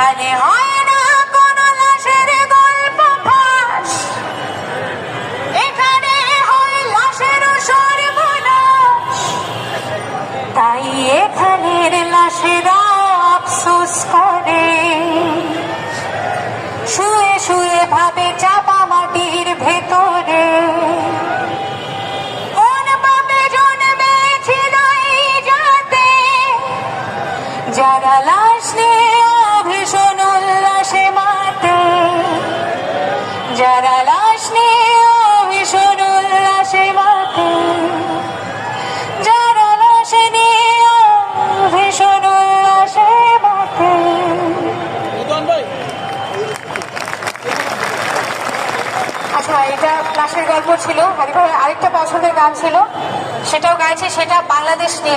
এখানে হয় না কোনো লাশের গল্প ফাঁস, এখানে হয় লাশের সর্বনাশ। তাই এখানের লাশেরা আফসোস করে, শুয়ে শুয়ে ভাবে চাপা মাটির ভেতরে কোন পাপে জন্মেছিল এই জাতে, যারা লাশ নিয়ে ভীষণ উল্লাসে মাতে, যারা লাশ নিয়ে ভীষণ উল্লাসে মাতে, যারা লাশ নিয়ে ভীষণ উল্লাসে মাতে। আচ্ছা, এটা লাশের গল্প ছিল। আরেকটা পছন্দের গান ছিল, সেটাও গাইছে, সেটা বাংলাদেশ নিয়ে।